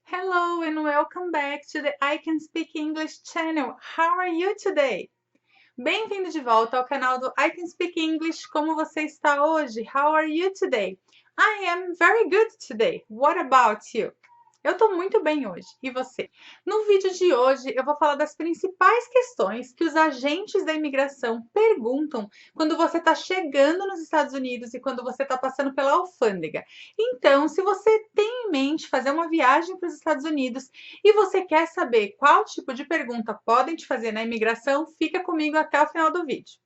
Hello and welcome back to the I Can Speak English channel. How are you today? Bem-vindo de volta ao canal do I Can Speak English. Como você está hoje? How are you today? I am very good today. What about you? Eu estou muito bem hoje. E você? No vídeo de hoje, eu vou falar das principais questões que os agentes da imigração perguntam quando você está chegando nos Estados Unidos e quando você está passando pela alfândega. Então, se você tem em mente fazer uma viagem para os Estados Unidos e você quer saber qual tipo de pergunta podem te fazer na imigração, fica comigo até o final do vídeo.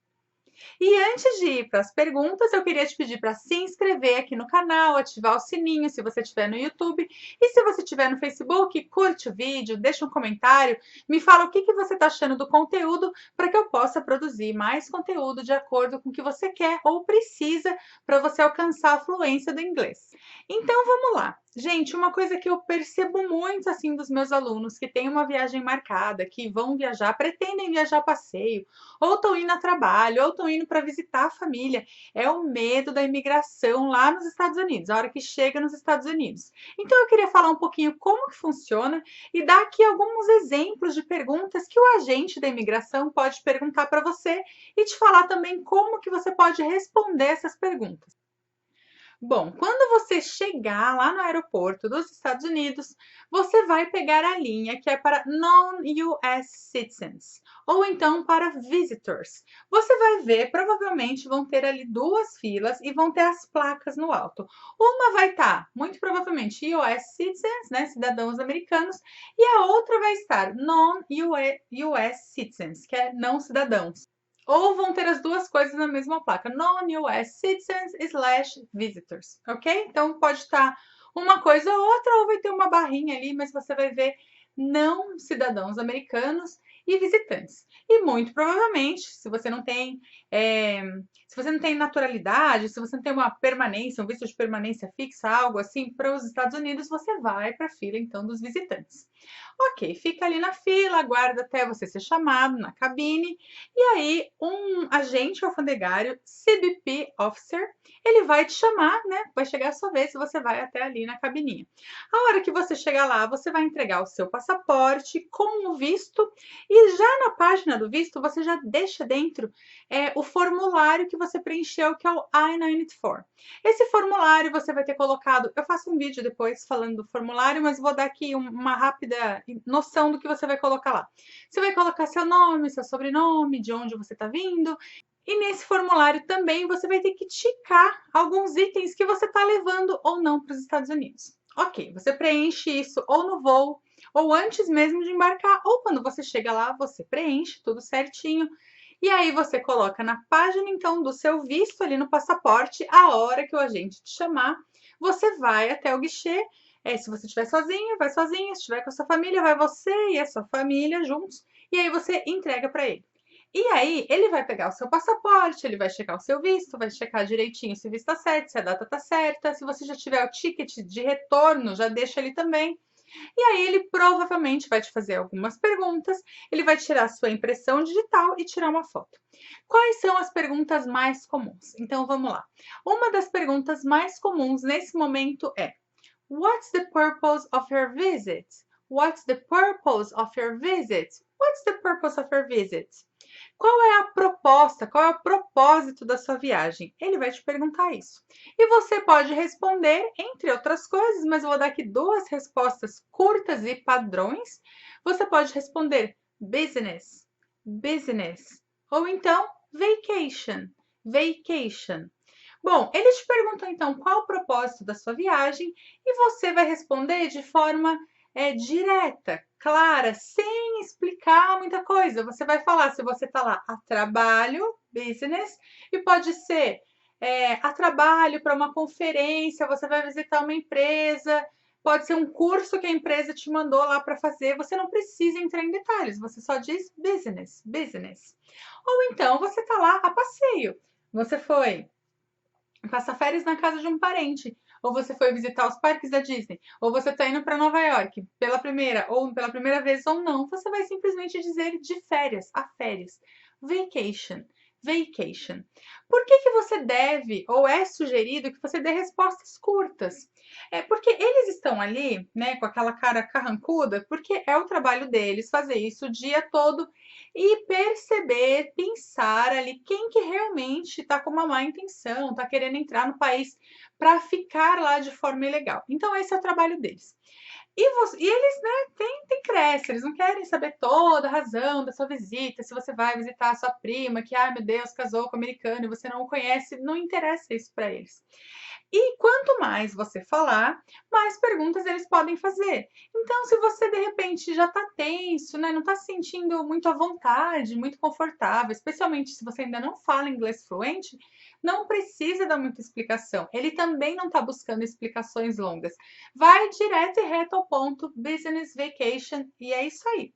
E antes de ir para as perguntas, eu queria te pedir para se inscrever aqui no canal, ativar o sininho se você estiver no YouTube. E se você estiver no Facebook, curte o vídeo, deixa um comentário, me fala o que você está achando do conteúdo para que eu possa produzir mais conteúdo de acordo com o que você quer ou precisa para você alcançar a fluência do inglês. Então vamos lá. Gente, uma coisa que eu percebo muito assim dos meus alunos que têm uma viagem marcada, que vão viajar, pretendem viajar a passeio, ou estão indo a trabalho, ou estão indo para visitar a família. É o medo da imigração lá nos Estados Unidos, a hora que chega nos Estados Unidos. Então eu queria falar um pouquinho como que funciona e dar aqui alguns exemplos de perguntas que o agente da imigração pode perguntar para você e te falar também como que você pode responder essas perguntas. Bom, quando você chegar lá no aeroporto dos Estados Unidos, você vai pegar a linha que é para non-US citizens, ou então para visitors. Você vai ver, provavelmente vão ter ali duas filas e vão ter as placas no alto. Uma vai estar, muito provavelmente, US citizens, né, cidadãos americanos, e a outra vai estar non-US citizens, que é não cidadãos. Ou vão ter as duas coisas na mesma placa, non-US citizens / visitors, ok? Então pode estar uma coisa ou outra, ou vai ter uma barrinha ali, mas você vai ver não cidadãos americanos e visitantes. E muito provavelmente, se você não tem naturalidade, se você não tem uma permanência, um visto de permanência fixa, algo assim, para os Estados Unidos, você vai para a fila então dos visitantes. Ok, fica ali na fila, aguarda até você ser chamado na cabine, e aí um agente alfandegário, CBP Officer, ele vai te chamar, né? Vai chegar a sua vez e você vai até ali na cabininha. A hora que você chegar lá, você vai entregar o seu passaporte com o visto, e já na página do visto, você já deixa dentro o formulário que você preencheu, que é o I-94. Esse formulário você vai ter colocado, eu faço um vídeo depois falando do formulário, mas vou dar aqui uma rápida noção do que você vai colocar lá. Você vai colocar seu nome, seu sobrenome, de onde você está vindo. E nesse formulário também você vai ter que ticar alguns itens que você está levando ou não para os Estados Unidos. Ok, você preenche isso ou no voo, ou antes mesmo de embarcar, ou quando você chega lá, você preenche tudo certinho. E aí você coloca na página, então, do seu visto ali no passaporte, a hora que o agente te chamar, você vai até o guichê. Se você estiver sozinho, vai sozinho. Se estiver com a sua família, vai você e a sua família juntos. E aí você entrega para ele. E aí ele vai pegar o seu passaporte, ele vai checar o seu visto, vai checar direitinho se o visto está certo, se a data está certa. Se você já tiver o ticket de retorno, já deixa ele também. E aí ele provavelmente vai te fazer algumas perguntas, ele vai tirar a sua impressão digital e tirar uma foto. Quais são as perguntas mais comuns? Então vamos lá. Uma das perguntas mais comuns nesse momento é: What's the purpose of your visit? What's the purpose of your visit? What's the purpose of your visit? Qual é a proposta, qual é o propósito da sua viagem? Ele vai te perguntar isso. E você pode responder, entre outras coisas, mas eu vou dar aqui duas respostas curtas e padrões. Você pode responder business, business, ou então vacation, vacation. Bom, eles te perguntam então qual o propósito da sua viagem e você vai responder de forma direta, clara, sem explicar muita coisa. Você vai falar se você está lá a trabalho, business, e pode ser a trabalho para uma conferência, você vai visitar uma empresa, pode ser um curso que a empresa te mandou lá para fazer. Você não precisa entrar em detalhes, você só diz business, business. Ou então você está lá a passeio. Você foi passar férias na casa de um parente, ou você foi visitar os parques da Disney, ou você está indo para Nova York pela primeira vez ou não, você vai simplesmente dizer de férias, a férias. Vacation, vacation. Por que você deve, ou é sugerido que você dê respostas curtas? É porque eles estão ali, né, com aquela cara carrancuda, porque é o trabalho deles fazer isso o dia todo e perceber, pensar ali quem que realmente está com uma má intenção, está querendo entrar no país para ficar lá de forma ilegal. Então, esse é o trabalho deles. E eles, né, tem cresce, eles não querem saber toda a razão da sua visita, se você vai visitar a sua prima, que, ai meu Deus, casou com um americano e você não o conhece, não interessa isso para eles. E quanto mais você falar, mais perguntas eles podem fazer. Então, se você de repente já está tenso, né, não está se sentindo muito à vontade, muito confortável, especialmente se você ainda não fala inglês fluente, não precisa dar muita explicação. Ele também não está buscando explicações longas. Vai direto e reto ao ponto, business vacation, e é isso aí.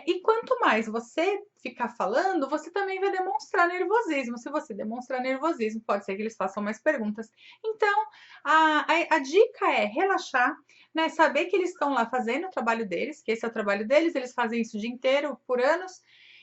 E quanto mais você ficar falando, você também vai demonstrar nervosismo. Se você demonstrar nervosismo, pode ser que eles façam mais perguntas. Então, a dica é relaxar, né? Saber que eles estão lá fazendo o trabalho deles, que esse é o trabalho deles, eles fazem isso o dia inteiro, por anos.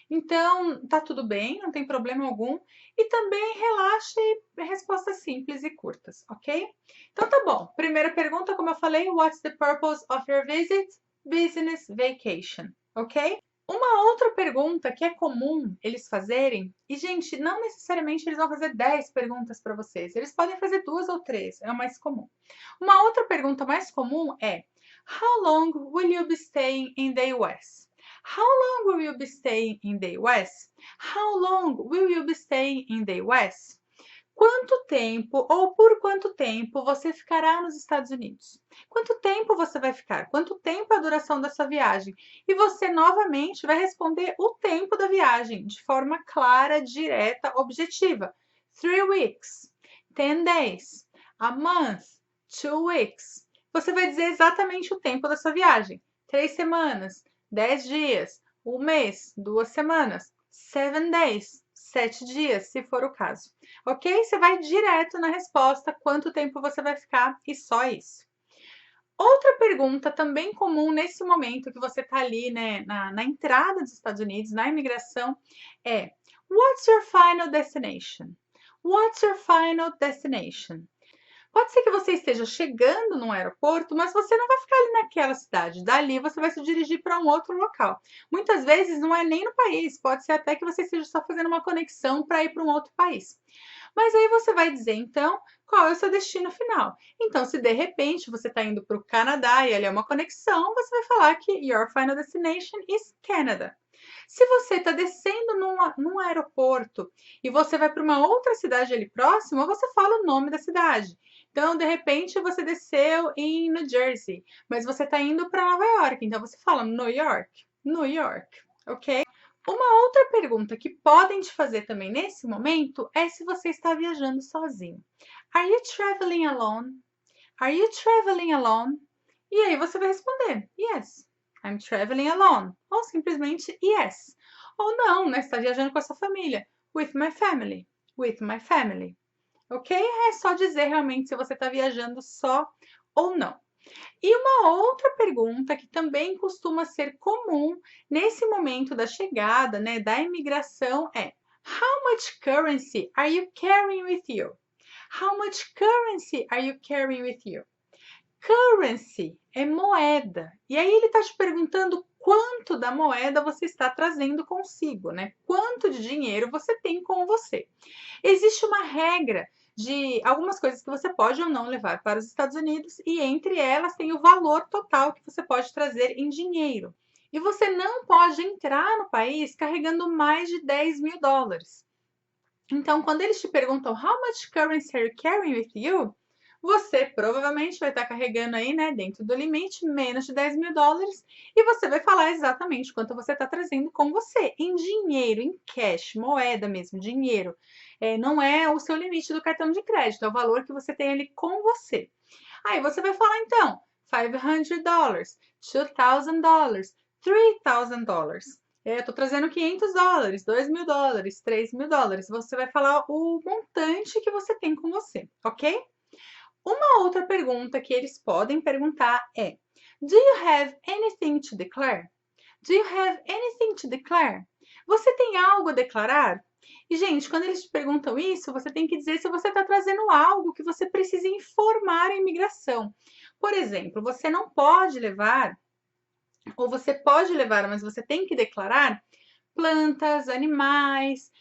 Então, tá tudo bem, não tem problema algum. E também relaxe respostas simples e curtas, ok? Então tá bom. Primeira pergunta, como eu falei, what's the purpose of your visit? Business vacation. Ok? Uma outra pergunta que é comum eles fazerem, e gente, não necessariamente eles vão fazer 10 perguntas para vocês, eles podem fazer 2 ou 3, é o mais comum. Uma outra pergunta mais comum é: How long will you be staying in the US? How long will you be staying in the US? How long will you be staying in the US? Quanto tempo ou por quanto tempo você ficará nos Estados Unidos? Quanto tempo você vai ficar? Quanto tempo é a duração da sua viagem? E você novamente vai responder o tempo da viagem de forma clara, direta, objetiva. 3 weeks, 10 days, a month, 2 weeks. Você vai dizer exatamente o tempo da sua viagem. 3 semanas, 10 dias, 1 mês, 2 semanas, 7 days, 7 dias, se for o caso. Ok? Você vai direto na resposta, quanto tempo você vai ficar e só isso. Outra pergunta também comum nesse momento que você está ali, né, na entrada dos Estados Unidos, na imigração, é: What's your final destination? What's your final destination? Pode ser que você esteja chegando num aeroporto, mas você não vai ficar ali naquela cidade. Dali você vai se dirigir para um outro local. Muitas vezes não é nem no país, pode ser até que você esteja só fazendo uma conexão para ir para um outro país. Mas aí você vai dizer, então, qual é o seu destino final. Então, se de repente você está indo para o Canadá e ali é uma conexão, você vai falar que your final destination is Canada. Se você está descendo num aeroporto e você vai para uma outra cidade ali próxima, você fala o nome da cidade. Então, de repente, você desceu em New Jersey, mas você está indo para Nova York, então você fala New York, New York, ok? Uma outra pergunta que podem te fazer também nesse momento é se você está viajando sozinho. Are you traveling alone? Are you traveling alone? E aí você vai responder, yes, I'm traveling alone. Ou simplesmente yes. Ou não, né? Você está viajando com a sua família. With my family. With my family. Ok? É só dizer realmente se você está viajando só ou não. E uma outra pergunta que também costuma ser comum nesse momento da chegada, né, da imigração é: How much currency are you carrying with you? How much currency are you carrying with you? Currency é moeda. E aí ele está te perguntando quanto da moeda você está trazendo consigo, né? Quanto de dinheiro você tem com você. Existe uma regra de algumas coisas que você pode ou não levar para os Estados Unidos e entre elas tem o valor total que você pode trazer em dinheiro. E você não pode entrar no país carregando mais de 10 mil dólares. Então, quando eles te perguntam how much currency are you carrying with you, você provavelmente vai estar carregando aí, né, dentro do limite, menos de 10 mil dólares, e você vai falar exatamente quanto você está trazendo com você, em dinheiro, em cash, moeda mesmo, dinheiro. Não é o seu limite do cartão de crédito, é o valor que você tem ali com você. Aí você vai falar, então, $500, $2,000, $3,000. Eu estou trazendo $500, $2.000, $3.000. Você vai falar o montante que você tem com você, ok? Uma outra pergunta que eles podem perguntar é: Do you have anything to declare? Do you have anything to declare? Você tem algo a declarar? E, gente, quando eles te perguntam isso, você tem que dizer se você está trazendo algo que você precisa informar a imigração. Por exemplo, você não pode levar, ou você pode levar, mas você tem que declarar plantas, animais,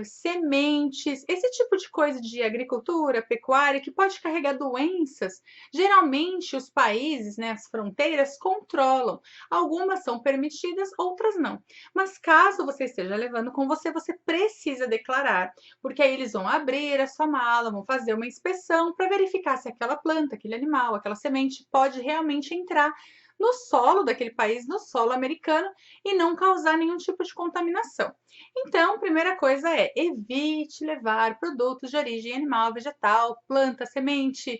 sementes, esse tipo de coisa de agricultura, pecuária, que pode carregar doenças. Geralmente, os países, né, as fronteiras, controlam. Algumas são permitidas, outras não. Mas caso você esteja levando com você, você precisa declarar, porque aí eles vão abrir a sua mala, vão fazer uma inspeção para verificar se aquela planta, aquele animal, aquela semente pode realmente entrar no solo daquele país, no solo americano, e não causar nenhum tipo de contaminação. Então, primeira coisa é evite levar produtos de origem animal, vegetal, planta, semente,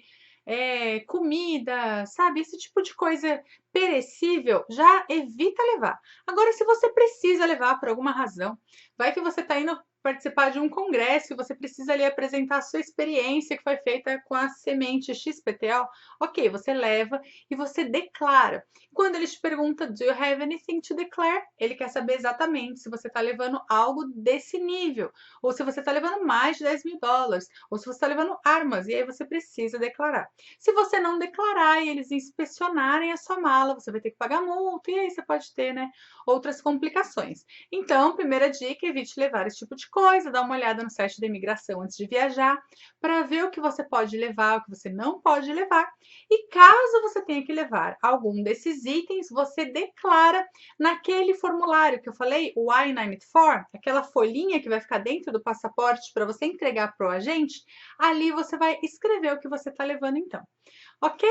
comida, sabe? Esse tipo de coisa perecível, já evita levar. Agora, se você precisa levar por alguma razão, vai que você está indo participar de um congresso e você precisa ali apresentar a sua experiência que foi feita com a semente XPTO, ok, você leva e você declara. Quando ele te pergunta, do you have anything to declare? Ele quer saber exatamente se você está levando algo desse nível, ou se você está levando mais de $10.000, ou se você está levando armas, e aí você precisa declarar. Se você não declarar e eles inspecionarem a sua mala, você vai ter que pagar multa, e aí você pode ter, né, outras complicações. Então, primeira dica, evite levar esse tipo de coisa, dá uma olhada no site da imigração antes de viajar, para ver o que você pode levar, o que você não pode levar, e caso você tenha que levar algum desses itens, você declara naquele formulário que eu falei, o I-94, aquela folhinha que vai ficar dentro do passaporte para você entregar para o agente, ali você vai escrever o que você está levando então, ok?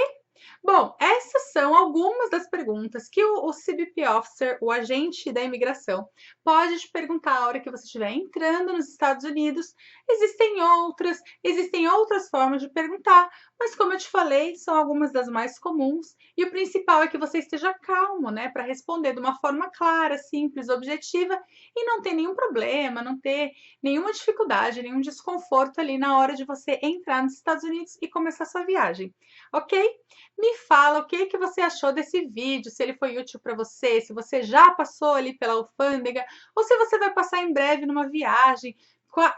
Bom, essas são algumas das perguntas que o CBP Officer, o agente da imigração, pode te perguntar a hora que você estiver entrando nos Estados Unidos. Existem outras formas de perguntar, mas como eu te falei, são algumas das mais comuns. E o principal é que você esteja calmo, né, para responder de uma forma clara, simples, objetiva e não ter nenhum problema, não ter nenhuma dificuldade, nenhum desconforto ali na hora de você entrar nos Estados Unidos e começar sua viagem, ok? Me fala o que que você achou desse vídeo, se ele foi útil para você, se você já passou ali pela alfândega, ou se você vai passar em breve numa viagem.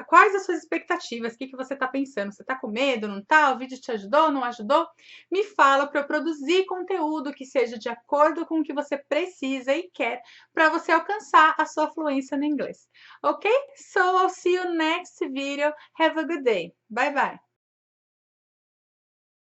Quais as suas expectativas? O que que você está pensando? Você está com medo? Não está? O vídeo te ajudou? Não ajudou? Me fala para eu produzir conteúdo que seja de acordo com o que você precisa e quer para você alcançar a sua fluência no inglês. Ok? So I'll see you next video. Have a good day. Bye bye.